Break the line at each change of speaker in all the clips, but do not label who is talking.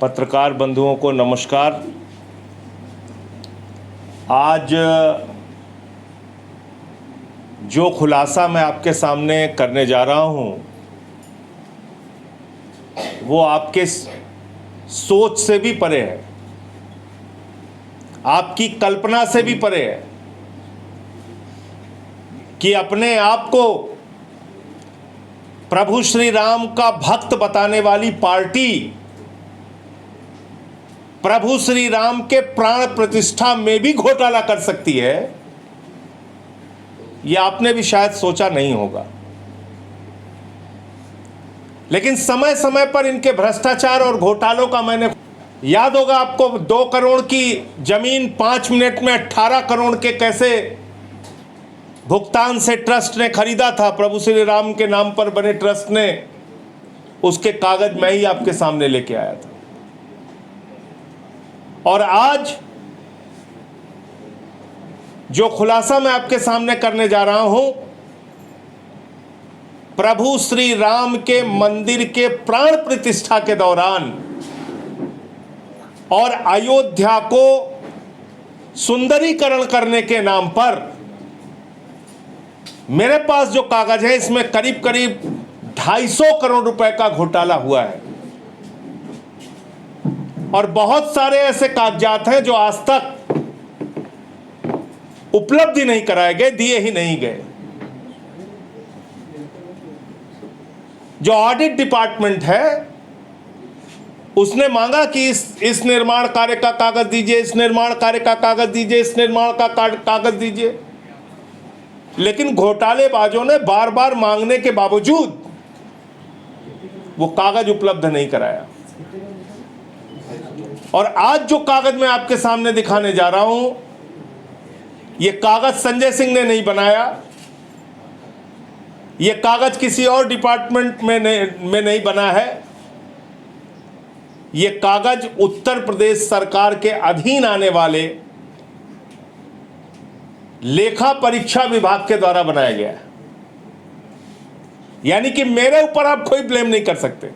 पत्रकार बंधुओं को नमस्कार। आज जो खुलासा मैं आपके सामने करने जा रहा हूं वो आपके सोच से भी परे है, आपकी कल्पना से भी परे है कि अपने आप को प्रभु श्री राम का भक्त बताने वाली पार्टी प्रभु श्री राम के प्राण प्रतिष्ठा में भी घोटाला कर सकती है, यह आपने भी शायद सोचा नहीं होगा। लेकिन समय समय पर इनके भ्रष्टाचार और घोटालों का मैंने याद होगा आपको, 2 करोड़ की जमीन 5 मिनट में 18 करोड़ के कैसे भुगतान से ट्रस्ट ने खरीदा था। प्रभु श्री राम के नाम पर बने ट्रस्ट ने उसके कागज मैं ही आपके सामने लेके आया था। और आज जो खुलासा मैं आपके सामने करने जा रहा हूं, प्रभु श्री राम के मंदिर के प्राण प्रतिष्ठा के दौरान और अयोध्या को सुंदरीकरण करने के नाम पर मेरे पास जो कागज है इसमें करीब करीब 250 करोड़ रुपए का घोटाला हुआ है। और बहुत सारे ऐसे कागजात हैं जो आज तक उपलब्ध ही नहीं कराए गए, दिए ही नहीं गए। जो ऑडिट डिपार्टमेंट है उसने मांगा कि इस निर्माण कार्य का कागज दीजिए, इस निर्माण कार्य का कागज दीजिए, इस निर्माण का कागज दीजिए, लेकिन घोटालेबाजों ने बार बार मांगने के बावजूद वो कागज उपलब्ध नहीं कराया। और आज जो कागज मैं आपके सामने दिखाने जा रहा हूं, यह कागज संजय सिंह ने नहीं बनाया, यह कागज किसी और डिपार्टमेंट में नहीं बना है। यह कागज उत्तर प्रदेश सरकार के अधीन आने वाले लेखा परीक्षा विभाग के द्वारा बनाया गया है। यानी कि मेरे ऊपर आप कोई ब्लेम नहीं कर सकते।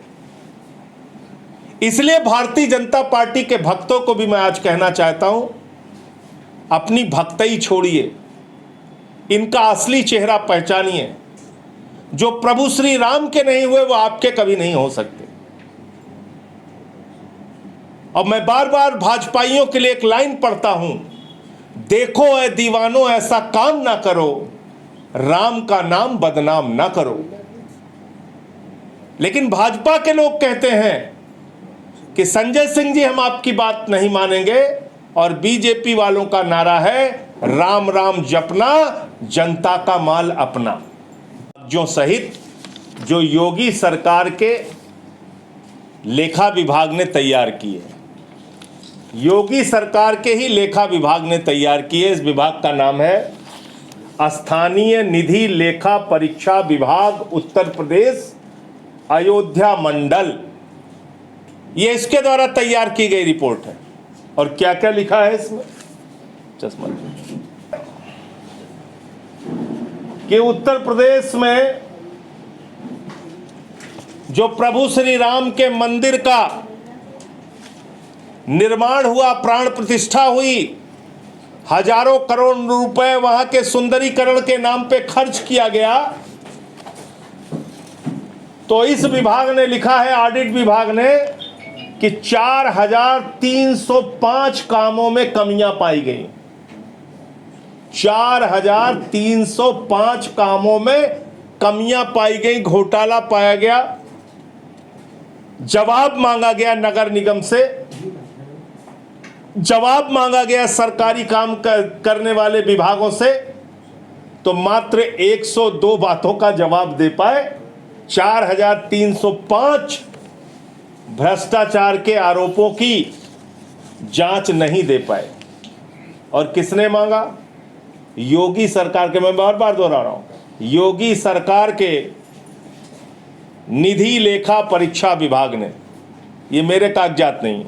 इसलिए भारतीय जनता पार्टी के भक्तों को भी मैं आज कहना चाहता हूं, अपनी भक्तई छोड़िए, इनका असली चेहरा पहचानिए। जो प्रभु श्री राम के नहीं हुए वो आपके कभी नहीं हो सकते। अब मैं बार बार भाजपाइयों के लिए एक लाइन पढ़ता हूं, देखो ऐ दीवानो ऐसा काम ना करो, राम का नाम बदनाम ना करो। लेकिन भाजपा के लोग कहते हैं कि संजय सिंह जी हम आपकी बात नहीं मानेंगे, और बीजेपी वालों का नारा है राम राम जपना, जनता का माल अपना। जो सहित जो योगी सरकार के लेखा विभाग ने तैयार की है, योगी सरकार के ही लेखा विभाग ने तैयार की है। इस विभाग का नाम है स्थानीय निधि लेखा परीक्षा विभाग उत्तर प्रदेश अयोध्या मंडल। ये इसके द्वारा तैयार की गई रिपोर्ट है। और क्या क्या लिखा है इसमें, चश्मा, कि उत्तर प्रदेश में जो प्रभु श्री राम के मंदिर का निर्माण हुआ, प्राण प्रतिष्ठा हुई, हजारों करोड़ रुपए वहां के सुंदरीकरण के नाम पे खर्च किया गया, तो इस विभाग ने लिखा है, ऑडिट विभाग ने, कि 4305 कामों में कमियां पाई गई। 4305 कामों में कमियां पाई गई, घोटाला पाया गया। जवाब मांगा गया नगर निगम से, जवाब मांगा गया सरकारी काम करने वाले विभागों से, तो मात्र 102 बातों का जवाब दे पाए। 4305 भ्रष्टाचार के आरोपों की जांच नहीं दे पाए। और किसने मांगा? योगी सरकार के, मैं बार बार दोहरा रहा हूं, योगी सरकार के निधि लेखा परीक्षा विभाग ने। ये मेरे कागजात नहीं है।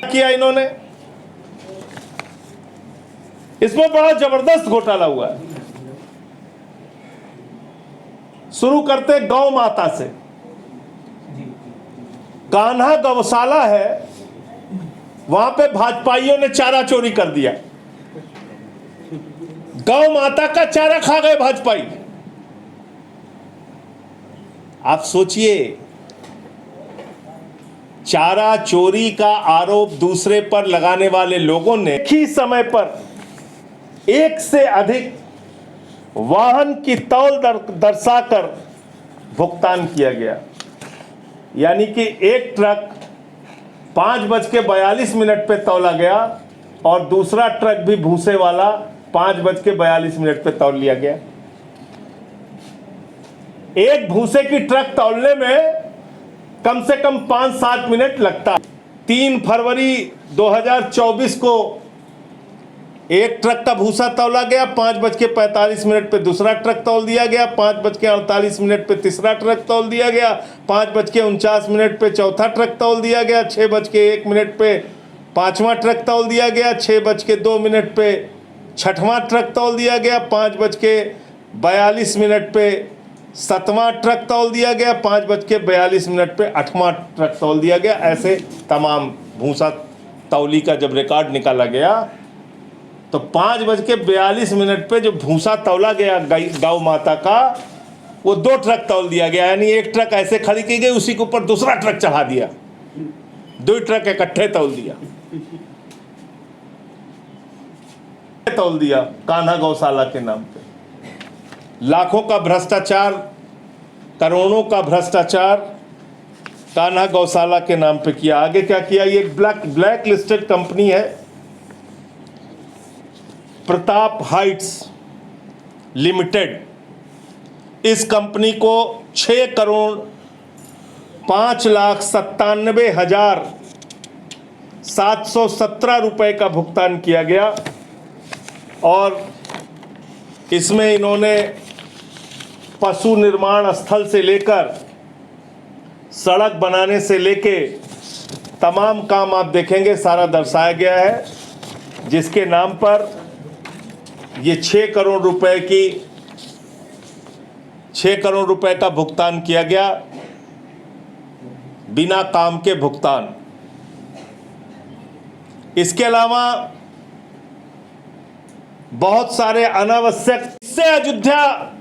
किया इन्होंने, इसमें बड़ा जबरदस्त घोटाला हुआ है। शुरू करते गौ माता से। कान्हा गौशाला है, वहां पे भाजपाइयों ने चारा चोरी कर दिया। गौ माता का चारा खा गए भाजपाई। आप सोचिए, चारा चोरी का आरोप दूसरे पर लगाने वाले लोगों ने एक ही समय पर एक से अधिक वाहन की तौल दर्शाकर भुगतान किया गया। यानी कि एक ट्रक 5:42 पे तौला गया और दूसरा ट्रक भी भूसे वाला 5:42 पे तौल लिया गया। एक भूसे की ट्रक तौलने में कम से कम 5-7 मिनट लगता है। 3 फरवरी 2024 को एक ट्रक का भूसा तौला गया, 5:45 पे दूसरा ट्रक तौल दिया गया, 5:48 पे तीसरा ट्रक तौल दिया गया, 5:49 पे चौथा ट्रक तौल दिया गया, 6:01 पे पांचवा ट्रक तौल दिया गया, 6:02 पे छठवां ट्रक तौल दिया गया, 5:42 पे सातवां ट्रक तौल दिया गया, 5:42 पे आठवां ट्रक तौल दिया गया। ऐसे तमाम भूसा तौली का जब रिकॉर्ड निकाला गया तो 5:42 पे जो भूसा तौला गया गौ माता का, वो 2 ट्रक तौल दिया गया। यानी एक ट्रक ऐसे खड़ी की गई, उसी के ऊपर दूसरा ट्रक चढ़ा दिया, 2 ट्रक इकट्ठे तौल दिया कान्हा गौशाला के नाम पे। लाखों का भ्रष्टाचार, करोड़ों का भ्रष्टाचार कान्हा गौशाला के नाम पे किया। आगे क्या किया? ये एक ब्लैक लिस्टेड कंपनी है, प्रताप हाइट्स लिमिटेड। इस कंपनी को 6,97,717 रुपए का भुगतान किया गया और इसमें इन्होंने पशु निर्माण स्थल से लेकर सड़क बनाने से लेके तमाम काम आप देखेंगे सारा दर्शाया गया है, जिसके नाम पर ये 6 करोड़ रुपए का भुगतान किया गया, बिना काम के भुगतान। इसके अलावा बहुत सारे अनावश्यक, इससे अयोध्या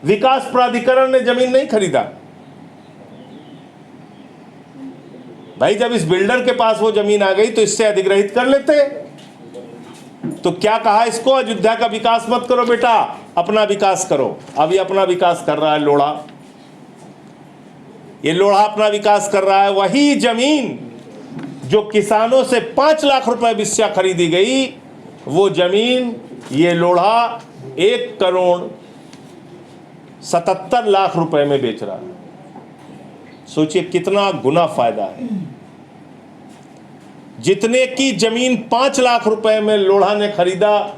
विकास प्राधिकरण ने जमीन नहीं खरीदा भाई। जब इस बिल्डर के पास वो जमीन आ गई तो इससे अधिग्रहित कर लेते। तो क्या कहा इसको? अयोध्या का विकास मत करो बेटा, अपना विकास करो। अभी अपना विकास कर रहा है लोढ़ा, ये लोढ़ा अपना विकास कर रहा है। वही जमीन जो किसानों से 5 लाख रुपए बिस्या खरीदी गई, वो जमीन ये लोढ़ा 1,77 लाख रुपए में बेच रहा है। सोचिए कितना गुना फायदा है। जितने की जमीन 5 लाख रुपए में लोढ़ा ने खरीदा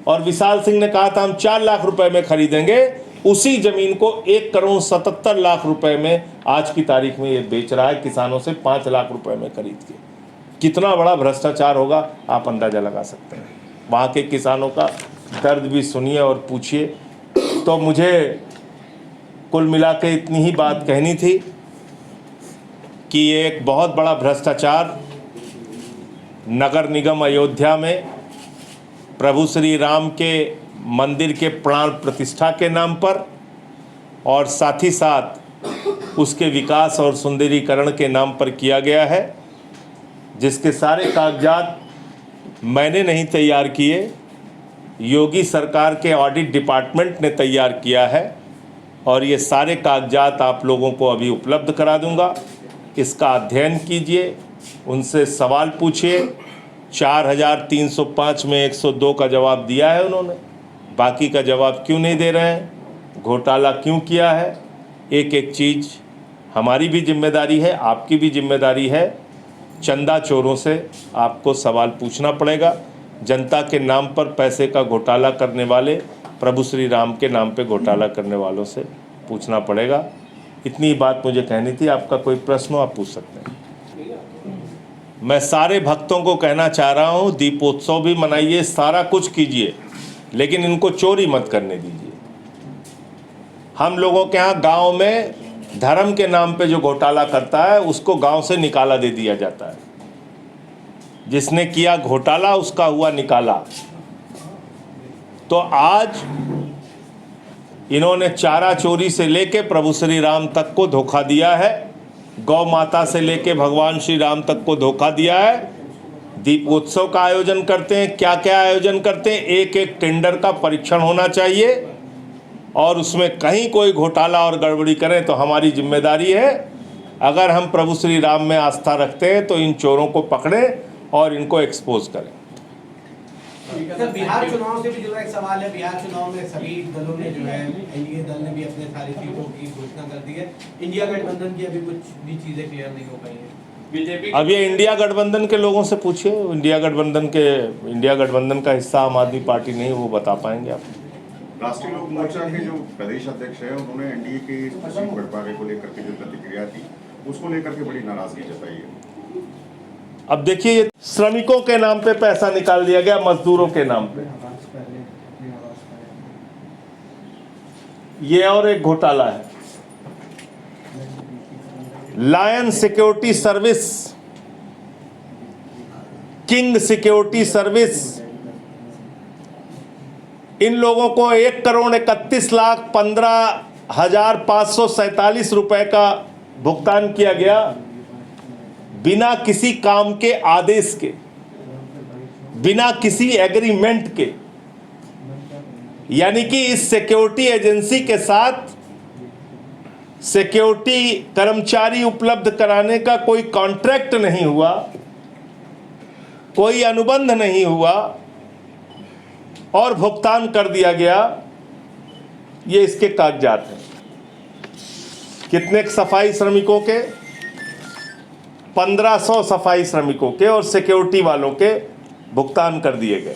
और विशाल सिंह ने कहा था हम 4 लाख रुपए में खरीदेंगे, उसी जमीन को 1,77 लाख रुपए में आज की तारीख में ये बेच रहा है, किसानों से 5 लाख रुपए में खरीद के। कितना बड़ा भ्रष्टाचार होगा आप अंदाजा लगा सकते हैं। वहाँ के किसानों का दर्द भी सुनिए और पूछिए। तो मुझे कुल मिला के इतनी ही बात कहनी थी कि ये एक बहुत बड़ा भ्रष्टाचार नगर निगम अयोध्या में प्रभु श्री राम के मंदिर के प्राण प्रतिष्ठा के नाम पर और साथ ही साथ उसके विकास और सुंदरीकरण के नाम पर किया गया है, जिसके सारे कागजात मैंने नहीं तैयार किए, योगी सरकार के ऑडिट डिपार्टमेंट ने तैयार किया है और ये सारे कागजात आप लोगों को अभी उपलब्ध करा दूंगा। इसका अध्ययन कीजिए, उनसे सवाल पूछिए। 4,305 में 102 का जवाब दिया है उन्होंने, बाकी का जवाब क्यों नहीं दे रहे हैं, घोटाला क्यों किया है। एक एक चीज़ हमारी भी जिम्मेदारी है, आपकी भी जिम्मेदारी है। चंदा चोरों से आपको सवाल पूछना पड़ेगा। जनता के नाम पर पैसे का घोटाला करने वाले, प्रभु श्री राम के नाम पे घोटाला करने वालों से पूछना पड़ेगा। इतनी बात मुझे कहनी थी। आपका कोई प्रश्न हो आप पूछ सकते हैं। मैं सारे भक्तों को कहना चाह रहा हूँ, दीपोत्सव भी मनाइए, सारा कुछ कीजिए, लेकिन इनको चोरी मत करने दीजिए। हम लोगों के यहाँ गांव में धर्म के नाम पे जो घोटाला करता है उसको गांव से निकाला दे दिया जाता है। जिसने किया घोटाला उसका हुआ निकाला। तो आज इन्होंने चारा चोरी से लेके प्रभु श्री राम तक को धोखा दिया है, गौ माता से लेके भगवान श्री राम तक को धोखा दिया है। दीपोत्सव का आयोजन करते हैं, क्या क्या आयोजन करते हैं, एक एक टेंडर का परीक्षण होना चाहिए और उसमें कहीं कोई घोटाला और गड़बड़ी करें तो हमारी जिम्मेदारी है। अगर हम प्रभु श्री राम में आस्था रखते हैं तो इन चोरों को पकड़ें और इनको एक्सपोज करें।
बिहार चुनाव से भी जुड़ा एक सवाल है। बिहार चुनाव में सभी दलों ने जो है, एनडीए दल ने भी अपने सारी सीटों की घोषणा कर दी है। इंडिया गठबंधन की अभी कुछ भी चीजें क्लियर नहीं हो पाई है। बीजेपी
अब ये इंडिया गठबंधन के लोगों से पूछिए, इंडिया गठबंधन का हिस्सा आम आदमी पार्टी नहीं, वो बता पाएंगे आप।
राष्ट्रीय लोक मोर्चा के जो प्रदेश अध्यक्ष है उन्होंने एनडीए के सीट बंटवारे को लेकर के जो प्रतिक्रिया दी उसको लेकर के बड़ी नाराजगी जताई है।
अब देखिए, ये श्रमिकों के नाम पे पैसा निकाल दिया गया, मजदूरों के नाम पे। ये और एक घोटाला है। Lion security service, king security service, इन लोगों को 1,31,15,547 रुपए का भुगतान किया गया बिना किसी काम के आदेश के, बिना किसी एग्रीमेंट के। यानी कि इस सिक्योरिटी एजेंसी के साथ सिक्योरिटी कर्मचारी उपलब्ध कराने का कोई कॉन्ट्रैक्ट नहीं हुआ, कोई अनुबंध नहीं हुआ और भुगतान कर दिया गया। ये इसके कागजात हैं। कितने सफाई श्रमिकों के? 1500 सफाई श्रमिकों के और सिक्योरिटी वालों के भुगतान कर दिए गए।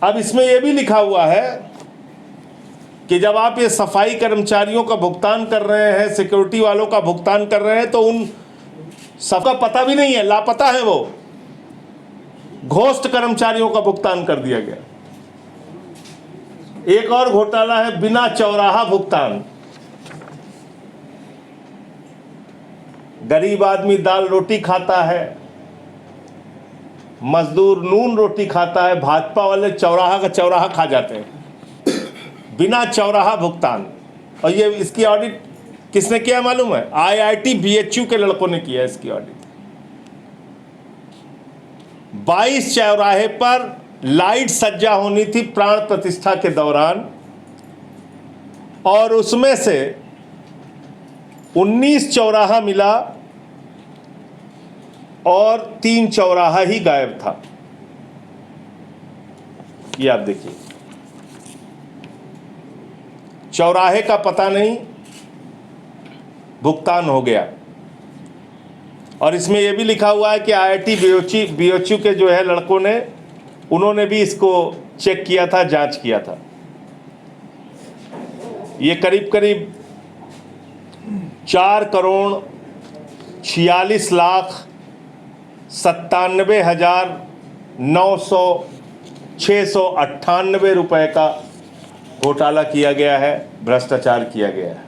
अब इसमें यह भी लिखा हुआ है कि जब आप ये सफाई कर्मचारियों का भुगतान कर रहे हैं, सिक्योरिटी वालों का भुगतान कर रहे हैं, तो उन सबका पता भी नहीं है, लापता है वो। घोस्ट कर्मचारियों का भुगतान कर दिया गया। एक और घोटाला है बिना चौराहा भुगतान। गरीब आदमी दाल रोटी खाता है, मजदूर नून रोटी खाता है, भाजपा वाले चौराहा का चौराहा खा जाते हैं बिना चौराहा भुगतान। और ये इसकी ऑडिट किसने किया मालूम है? IIT BHU के लड़कों ने किया इसकी ऑडिट। 22 चौराहे पर लाइट सज्जा होनी थी प्राण प्रतिष्ठा के दौरान और उसमें से 19 चौराहा मिला और 3 चौराहा ही गायब था। ये आप देखिए, चौराहे का पता नहीं, भुगतान हो गया। और इसमें यह भी लिखा हुआ है कि IIT BHU के जो है लड़कों ने, उन्होंने भी इसको चेक किया था, जांच किया था। ये करीब करीब 4,46,97,998 रुपए का घोटाला किया गया है, भ्रष्टाचार किया गया है।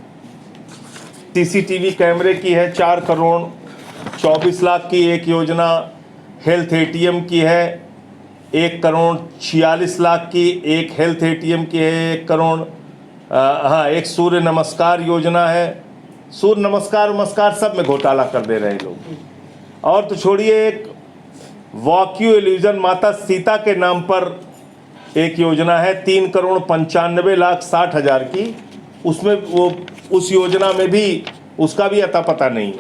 CCTV कैमरे की है 4,24,00,000 की एक योजना, हेल्थ ATM की है 1,46,00,000 की, एक हेल्थ ATM की है 1 करोड़, एक सूर्य नमस्कार योजना है। सूर्य नमस्कार सब में घोटाला कर दे रहे हैं लोग। और तो छोड़िए, एक वॉक्यू इल्यूजन माता सीता के नाम पर एक योजना है 3,95,60,000 की, उसमें वो उस योजना में भी उसका भी अता पता नहीं है।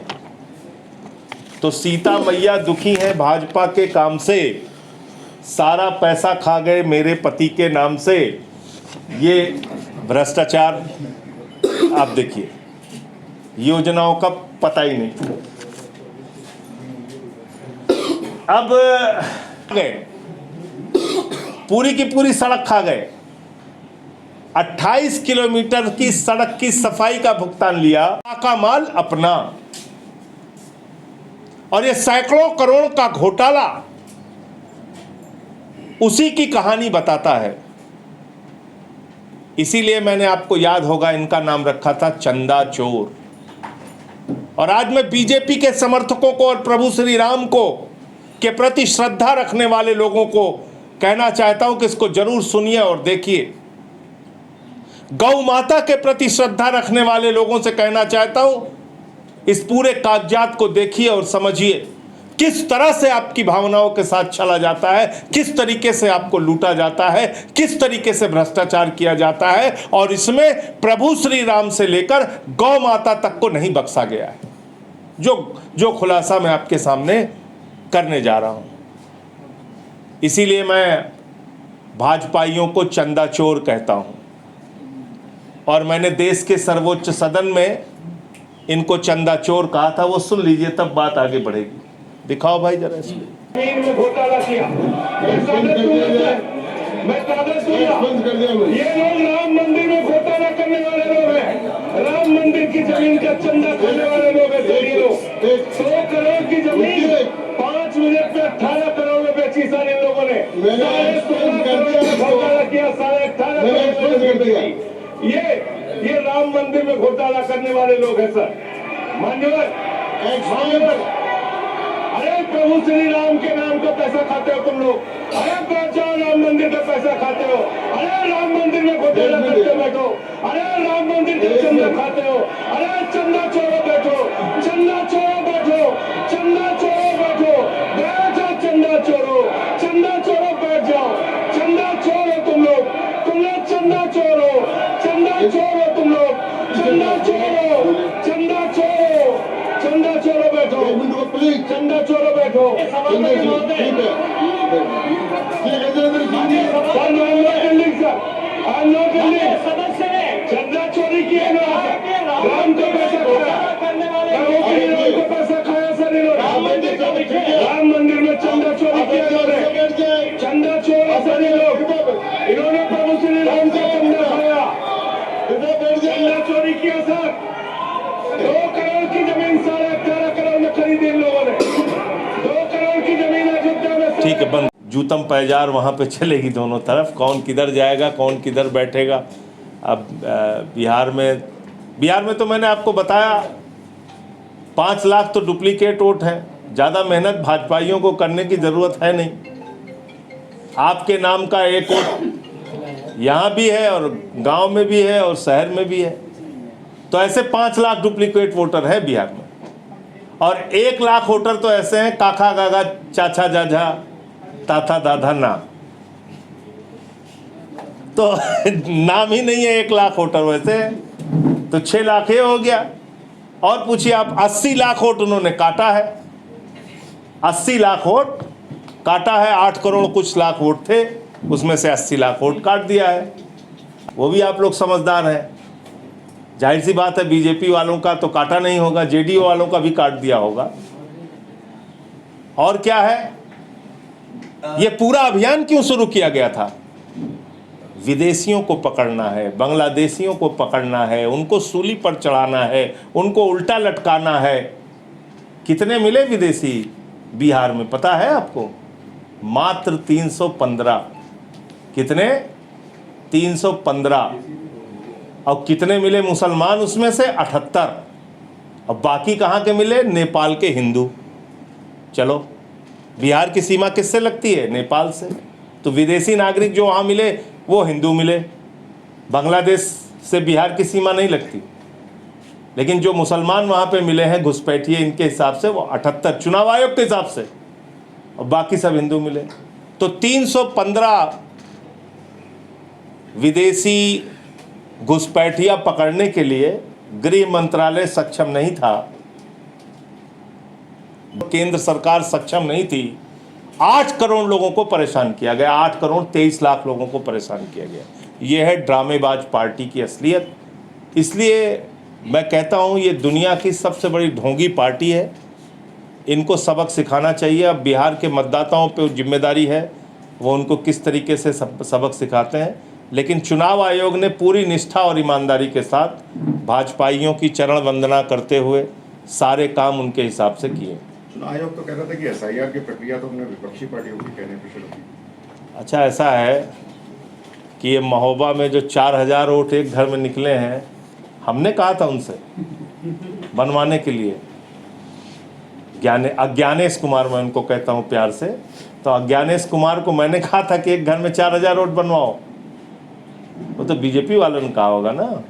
तो सीता मैया दुखी हैं भाजपा के काम से, सारा पैसा खा गए मेरे पति के नाम से। ये भ्रष्टाचार आप देखिए, योजनाओं का पता ही नहीं। अब गए, पूरी की पूरी सड़क खा गए। 28 किलोमीटर की सड़क की सफाई का भुगतान लिया, का माल अपना। और ये सैकड़ों करोड़ का घोटाला उसी की कहानी बताता है। इसीलिए मैंने, आपको याद होगा, इनका नाम रखा था चंदा चोर। और आज मैं बीजेपी के समर्थकों को और प्रभु श्री राम को के प्रति श्रद्धा रखने वाले लोगों को कहना चाहता हूं कि इसको जरूर सुनिए और देखिए। गौ माता के प्रति श्रद्धा रखने वाले लोगों से कहना चाहता हूं, इस पूरे कागजात को देखिए और समझिए किस तरह से आपकी भावनाओं के साथ चला जाता है, किस तरीके से आपको लूटा जाता है, किस तरीके से भ्रष्टाचार किया जाता है। और इसमें प्रभु श्री राम से लेकर गौ माता तक को नहीं बख्शा गया है, जो खुलासा मैं आपके सामने करने जा रहा हूं। इसीलिए मैं भाजपाइयों को चंदा चोर कहता हूं, और मैंने देश के सर्वोच्च सदन में इनको चंदा चोर कहा था। वो सुन लीजिए, तब बात आगे बढ़ेगी। दिखाओ भाई जरा इसमें।
में घोटाला किया, मैं कागज दूंगा। ये लोग राम मंदिर में घोटाला करने वाले लोग हैं, राम मंदिर की जमीन का चंदा करने वाले लोग हैं। ये लोग 100 करोड़ की जमीन 5 मिनट में 18 करोड़ में बेची सर इन लोगों ने। 16.5 करोड़ में घोटाला किया, 18.5 करोड़ में बेची। ये राम मंदिर में घोटाला करने वाले लोग हैं सर। मान्यवर, अरे प्रभु श्री राम के नाम का पैसा खाते हो तुम लोग। अरे जाओ राम मंदिर का पैसा खाते हो। अरे राम मंदिर में घोटाला करते बैठो। अरे राम मंदिर का चंदा खाते हो। अरे चंदा चोरो बैठो, चंदा चोरो बैठो, चंदा चोरो बैठो, बैठ जाओ चंदा चोरो, चंदा चोरो बैठ जाओ। चंदा चोरो तुम लोग चंदा चोरो, चंदा चोरो तुम लोग, चंदा चोरो, चंदा चोरो, चंदा चोरो बैठो, चंदा चोरो बैठो। चंदा चोरी किया ना, राम का पैसा खाया सर इन्होंने। राम मंदिर में चंदा चोरी किया इन्होंने, चंदा चोर सर इन्होंने प्रभु श्री राम का चंदा खाया, चंदा चोरी किया सर। 2 करोड़ की जमीन 18.5 करोड़ में खरीदी इन लोगों ने। 2 करोड़ की जमीन अयोध्या में।
ठीक है, बंद। जूतम पैजार वहाँ पे चलेगी दोनों तरफ, कौन किधर जाएगा, कौन किधर बैठेगा। अब बिहार में तो मैंने आपको बताया 5 लाख तो डुप्लीकेट वोट है। ज़्यादा मेहनत भाजपाइयों को करने की ज़रूरत है नहीं। आपके नाम का एक वोट यहाँ भी है और गांव में भी है और शहर में भी है। तो ऐसे 5 लाख डुप्लीकेट वोटर है बिहार में, और 1 लाख वोटर तो ऐसे हैं काका गागा चाचा जाजा ताता दादा ना, तो नाम ही नहीं है 1 लाख वोटर। वैसे तो 6 लाख ये हो गया। और पूछिए आप, 80 लाख वोट उन्होंने काटा है, 80 लाख वोट काटा है। 8 करोड़ कुछ लाख वोट थे, उसमें से 80 लाख वोट काट दिया है। वो भी आप लोग समझदार हैं, जाहिर सी बात है बीजेपी वालों का तो काटा नहीं होगा, जेडीयू वालों का भी काट दिया होगा। और क्या है, ये पूरा अभियान क्यों शुरू किया गया था? विदेशियों को पकड़ना है, बांग्लादेशियों को पकड़ना है, उनको सूली पर चढ़ाना है, उनको उल्टा लटकाना है। कितने मिले विदेशी बिहार में पता है आपको? मात्र 315। कितने? 315। और कितने मिले मुसलमान उसमें से? 78। अब बाकी कहाँ के मिले? नेपाल के हिंदू। चलो, बिहार की सीमा किससे लगती है? नेपाल से। तो विदेशी नागरिक जो वहाँ मिले वो हिंदू मिले। बांग्लादेश से बिहार की सीमा नहीं लगती, लेकिन जो मुसलमान वहाँ पे मिले हैं घुसपैठिए, इनके हिसाब से वो 78 चुनाव आयोग के हिसाब से, और बाकी सब हिंदू मिले। तो 315 विदेशी घुसपैठिया पकड़ने के लिए गृह मंत्रालय सक्षम नहीं था, केंद्र सरकार सक्षम नहीं थी। 8 करोड़ लोगों को परेशान किया गया, 8 करोड़ 23 लाख लोगों को परेशान किया गया। यह है ड्रामेबाज पार्टी की असलियत। इसलिए मैं कहता हूं ये दुनिया की सबसे बड़ी ढोंगी पार्टी है, इनको सबक सिखाना चाहिए। अब बिहार के मतदाताओं पे जिम्मेदारी है वो उनको किस तरीके से सबक सिखाते हैं। लेकिन चुनाव आयोग ने पूरी निष्ठा और ईमानदारी के साथ भाजपाइयों की चरण वंदना करते हुए सारे काम उनके हिसाब से किए।
चुनाव आयोग तो कह रहा था कि एसआईआर की प्रक्रिया तो हमने विपक्षी पार्टियों के कहने पे शुरू की।
अच्छा, ऐसा है, कि ये महोबा में जो 4000 वोट एक घर में निकले हैं, हमने कहा था उनसे बनवाने के लिए, अज्ञानेश कुमार मैं उनको कहता हूँ प्यार से, तो अज्ञानेश कुमार को मैंने कहा था कि एक घर में 4000 वोट बनवाओ। वो तो बीजेपी वालों ने कहा होगा ना।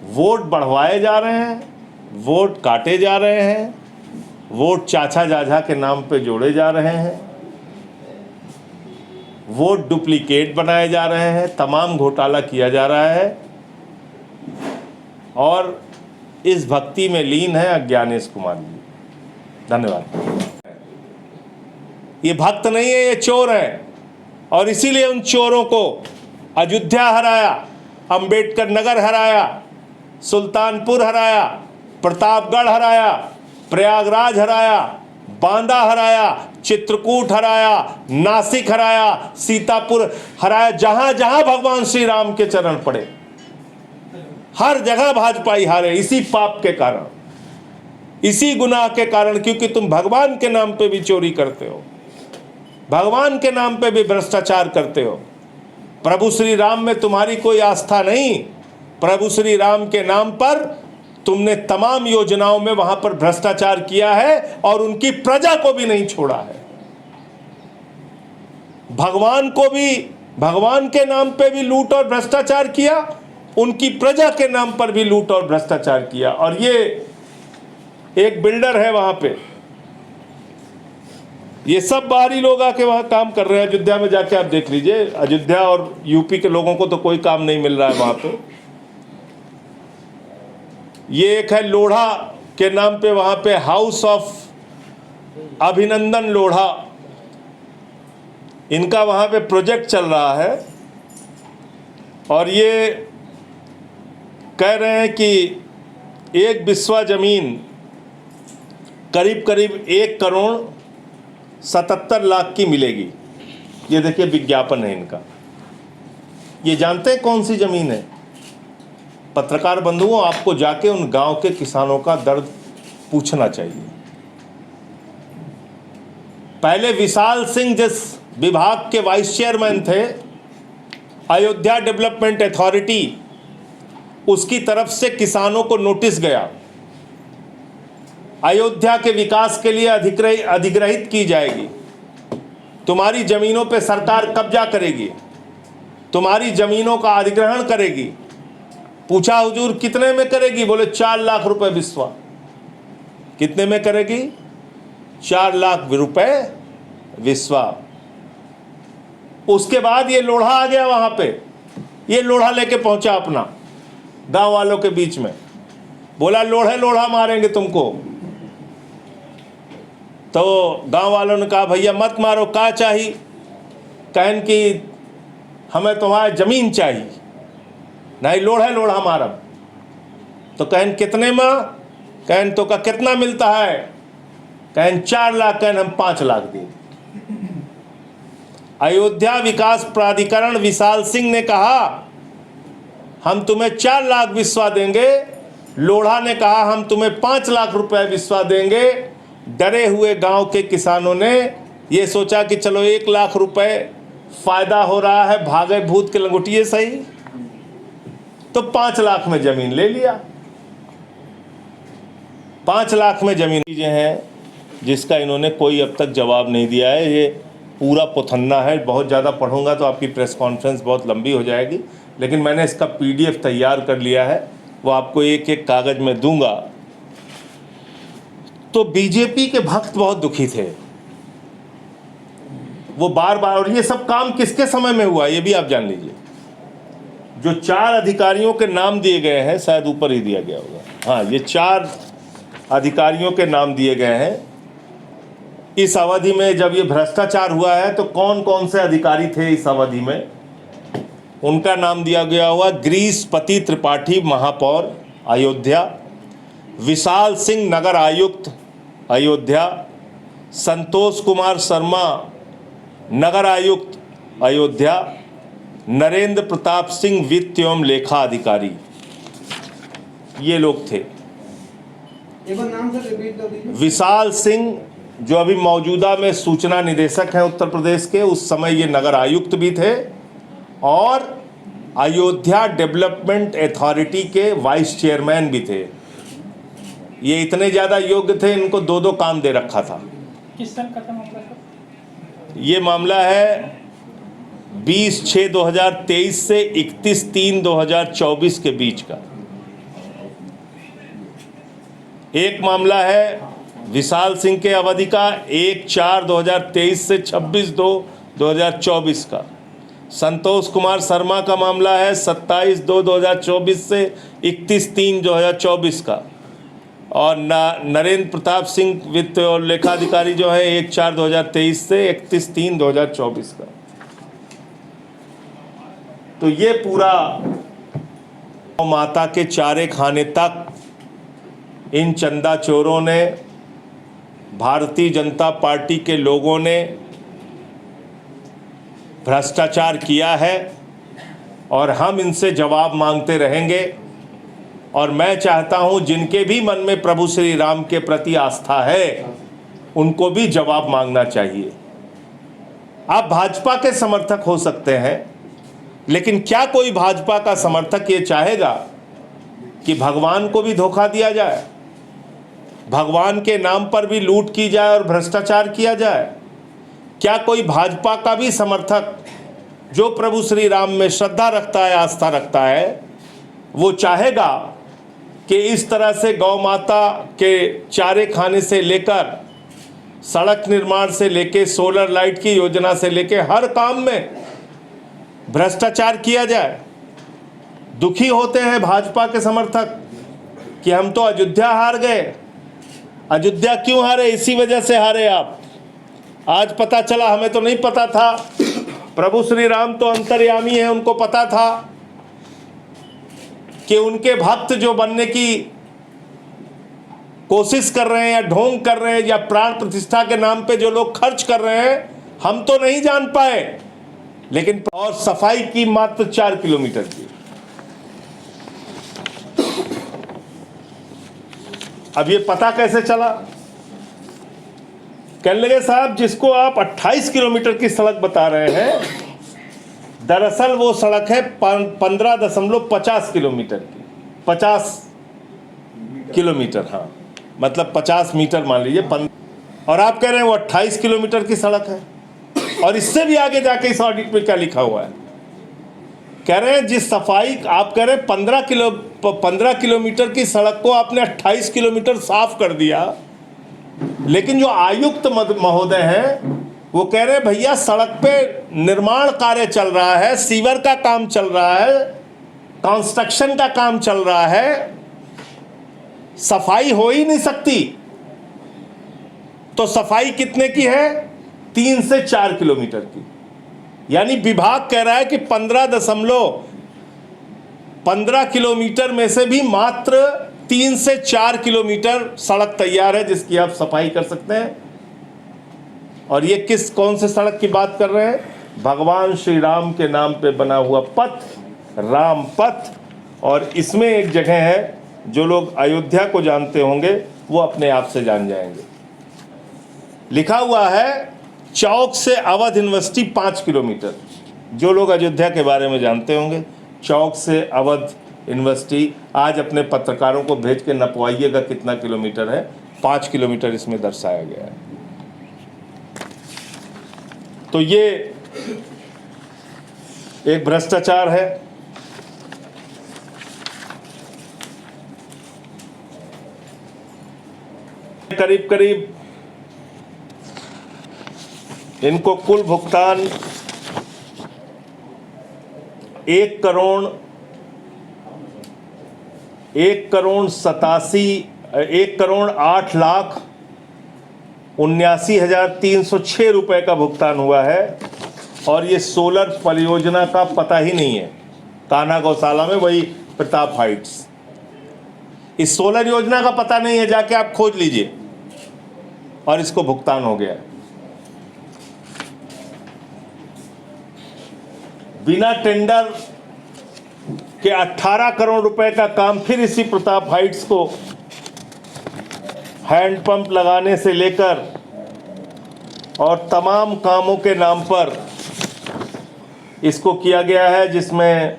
वोट बढ़वाए जा रहे हैं, वोट काटे जा रहे हैं, वोट चाचा जाझा के नाम पे जोड़े जा रहे हैं, वोट डुप्लीकेट बनाए जा रहे हैं, तमाम घोटाला किया जा रहा है और इस भक्ति में लीन है अज्ञानेश कुमार जी। धन्यवाद। ये भक्त नहीं है, ये चोर है और इसीलिए उन चोरों को अयोध्या हराया, अंबेडकर नगर हराया, सुल्तानपुर हराया, प्रतापगढ़ हराया, प्रयागराज हराया, बांदा हराया, चित्रकूट हराया, नासिक हराया, सीतापुर हराया। जहां जहां भगवान श्री राम के चरण पड़े हर जगह भाजपाई हारे, इसी पाप के कारण, इसी गुनाह के कारण, क्योंकि तुम भगवान के नाम पे भी चोरी करते हो, भगवान के नाम पे भी भ्रष्टाचार करते हो। प्रभु श्री राम में तुम्हारी कोई आस्था नहीं। प्रभु श्री राम के नाम पर तुमने तमाम योजनाओं में वहां पर भ्रष्टाचार किया है और उनकी प्रजा को भी नहीं छोड़ा है। भगवान को भी, भगवान के नाम पे भी लूट और भ्रष्टाचार किया, उनकी प्रजा के नाम पर भी लूट और भ्रष्टाचार किया। और ये एक बिल्डर है वहां पे, ये सब बाहरी लोग आके वहां काम कर रहे हैं। अयोध्या में जाके आप देख लीजिए, अयोध्या और यूपी के लोगों को तो कोई काम नहीं मिल रहा है वहां पे। ये एक है लोढ़ा के नाम पे, वहां पे हाउस ऑफ अभिनंदन लोढ़ा, इनका वहां पे प्रोजेक्ट चल रहा है और ये कह रहे हैं कि एक बिस्वा जमीन करीब करीब 1,77,00,000 की मिलेगी। ये देखिए विज्ञापन है इनका। ये जानते हैं कौन सी जमीन है? पत्रकार बंधुओं, आपको जाके उन गांव के किसानों का दर्द पूछना चाहिए। पहले विशाल सिंह जिस विभाग के वाइस चेयरमैन थे, अयोध्या डेवलपमेंट अथॉरिटी, उसकी तरफ से किसानों को नोटिस गया, अयोध्या के विकास के लिए अधिग्रहित की जाएगी, तुम्हारी जमीनों पे सरकार कब्जा करेगी, तुम्हारी जमीनों का अधिग्रहण करेगी। पूछा हुजूर कितने में करेगी? बोले 4 लाख रुपए बिस्वा। कितने में करेगी? 4 लाख रुपए बिस्वा। उसके बाद ये लोढ़ा आ गया वहां पे, ये लोढ़ा लेके पहुंचा अपना गांव वालों के बीच में, बोला लोढ़ा मारेंगे तुमको। तो गांव वालों ने कहा भैया मत मारो, का चाहिए? कहन कि हमें तुम्हारी जमीन चाहिए, नहीं लोढ़ा मारब। तो कहन कितने में? कहन तो का कितना मिलता है? कहन 4 लाख। कहन हम 5 लाख दें। अयोध्या विकास प्राधिकरण विशाल सिंह ने कहा हम तुम्हें 4 लाख बिस्वा देंगे, लोढ़ा ने कहा हम तुम्हें 5 लाख रुपए बिस्वा देंगे। डरे हुए गांव के किसानों ने ये सोचा कि चलो 1 लाख रुपए फायदा हो रहा है, भागे भूत के लंगोटिए सही, तो 5 लाख में जमीन ले लिया। 5 लाख में जमीन चीजें हैं जिसका इन्होंने कोई अब तक जवाब नहीं दिया है। ये पूरा पुथन्ना है, बहुत ज़्यादा पढ़ूंगा तो आपकी प्रेस कॉन्फ्रेंस बहुत लंबी हो जाएगी, लेकिन मैंने इसका PDF तैयार कर लिया है, वो आपको एक एक कागज में दूंगा। तो बीजेपी के भक्त बहुत दुखी थे, वो बार बार, और ये सब काम किसके समय में हुआ ये भी आप जान लीजिए। जो 4 अधिकारियों के नाम दिए गए हैं, शायद ऊपर ही दिया गया होगा, हाँ, ये 4 अधिकारियों के नाम दिए गए हैं। इस अवधि में जब ये भ्रष्टाचार हुआ है तो कौन कौन से अधिकारी थे इस अवधि में, उनका नाम दिया गया हुआ। गिरीशपति त्रिपाठी महापौर अयोध्या, विशाल सिंह नगर आयुक्त अयोध्या, संतोष कुमार शर्मा नगर आयुक्त अयोध्या, नरेंद्र प्रताप सिंह वित्त एवं लेखा अधिकारी, ये लोग थे।
एक बार नाम से रिपीट कर दीजिए।
विशाल सिंह जो अभी मौजूदा में सूचना निदेशक हैं उत्तर प्रदेश के, उस समय ये नगर आयुक्त भी थे और अयोध्या डेवलपमेंट अथॉरिटी के वाइस चेयरमैन भी थे। ये इतने ज़्यादा योग्य थे, इनको दो दो काम दे रखा था।
किस साल का था मामला सर?
ये मामला है 20/6/2023 से 31/3/2024 के बीच का। एक मामला है विशाल सिंह के अवधि का 1/4/2023 से 26/2/2024 का। संतोष कुमार शर्मा का मामला है 27/2/2024 से 31/3/2024 का। और नरेंद्र प्रताप सिंह वित्त और लेखाधिकारी जो है 1/4/2023 से 31/3/2024 का। तो ये पूरा माता के चारे खाने तक इन चंदा चोरों ने, भारतीय जनता पार्टी के लोगों ने भ्रष्टाचार किया है और हम इनसे जवाब मांगते रहेंगे। और मैं चाहता हूं जिनके भी मन में प्रभु श्री राम के प्रति आस्था है उनको भी जवाब मांगना चाहिए। आप भाजपा के समर्थक हो सकते हैं, लेकिन क्या कोई भाजपा का समर्थक ये चाहेगा कि भगवान को भी धोखा दिया जाए, भगवान के नाम पर भी लूट की जाए और भ्रष्टाचार किया जाए? क्या कोई भाजपा का भी समर्थक जो प्रभु श्री राम में श्रद्धा रखता है, आस्था रखता है, वो चाहेगा कि इस तरह से गौ माता के चारे खाने से लेकर सड़क निर्माण से लेकर सोलर लाइट की योजना से लेकर हर काम में भ्रष्टाचार किया जाए? दुखी होते हैं भाजपा के समर्थक कि हम तो अयोध्या हार गए। अयोध्या क्यों हारे? इसी वजह से हारे आप। आज पता चला, हमें तो नहीं पता था। प्रभु श्री राम तो अंतर्यामी है, उनको पता था कि उनके भक्त जो बनने की कोशिश कर रहे हैं या ढोंग कर रहे हैं या प्राण प्रतिष्ठा के नाम पे जो लोग खर्च कर रहे हैं, हम तो नहीं जान पाए। लेकिन और सफाई की मात्र 4 किलोमीटर की। अब ये पता कैसे चला? कहने लगे साहब जिसको आप 28 किलोमीटर की सड़क बता रहे हैं, दरअसल वो सड़क है 15.50 किलोमीटर की। 50 किलोमीटर, हाँ, मतलब 50 मीटर मान लीजिए। और आप कह रहे हैं वो 28 किलोमीटर की सड़क है। और इससे भी आगे जाके इस ऑडिट में क्या लिखा हुआ है? कह रहे हैं जिस सफाई, आप कह रहे हैं 15 किलोमीटर की सड़क को आपने 28 किलोमीटर साफ कर दिया। लेकिन जो आयुक्त महोदय हैं वो कह रहे हैं भैया सड़क पे निर्माण कार्य चल रहा है, सीवर का काम चल रहा है, कंस्ट्रक्शन का काम चल रहा है, सफाई हो ही नहीं सकती। तो सफाई कितने की है? 3 से 4 किलोमीटर की। यानी विभाग कह रहा है कि 15 किलोमीटर में से भी मात्र 3 से 4 किलोमीटर सड़क तैयार है जिसकी आप सफाई कर सकते हैं। और ये कौन से सड़क की बात कर रहे हैं? भगवान श्री राम के नाम पे बना हुआ पथ, राम पथ। और इसमें एक जगह है, जो लोग अयोध्या को जानते होंगे वो अपने आप से जान जाएंगे। लिखा हुआ है चौक से अवध यूनिवर्सिटी 5 किलोमीटर। जो लोग अयोध्या के बारे में जानते होंगे, चौक से अवध यूनिवर्सिटी, आज अपने पत्रकारों को भेज के नपवाइएगा कितना किलोमीटर है। 5 किलोमीटर इसमें दर्शाया गया है। तो ये एक भ्रष्टाचार है। करीब करीब इनको कुल भुगतान 1,08,79,306 रुपए का भुगतान हुआ है। और ये सोलर परियोजना का पता ही नहीं है। कान्हा गौशाला में, वही प्रताप हाइट्स, इस सोलर योजना का पता नहीं है, जाके आप खोज लीजिए। और इसको भुगतान हो गया बिना टेंडर के। 18 करोड़ रुपए का काम फिर इसी प्रताप हाइट्स को हैंडपंप लगाने से लेकर और तमाम कामों के नाम पर इसको किया गया है, जिसमें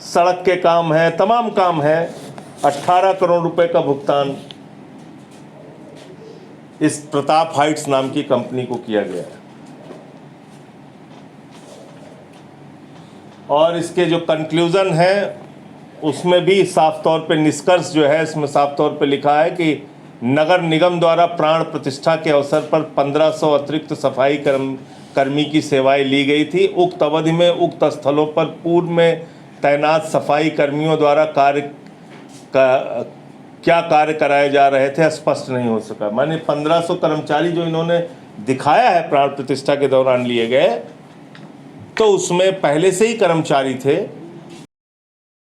सड़क के काम हैं, तमाम काम हैं। 18 करोड़ रुपए का भुगतान इस प्रताप हाइट्स नाम की कंपनी को किया गया है। और इसके जो कंक्लूजन है उसमें भी साफ तौर पे निष्कर्ष जो है इसमें साफ तौर पे लिखा है कि नगर निगम द्वारा प्राण प्रतिष्ठा के अवसर पर 1500 अतिरिक्त सफाई कर्मी की सेवाएं ली गई थी। उक्त अवधि में उक्त स्थलों पर पूर्व में तैनात सफाई कर्मियों द्वारा क्या कार्य कराए जा रहे थे स्पष्ट नहीं हो सका। माने 1500 कर्मचारी जो इन्होंने दिखाया है प्राण प्रतिष्ठा के दौरान लिए गए, तो उसमें पहले से ही कर्मचारी थे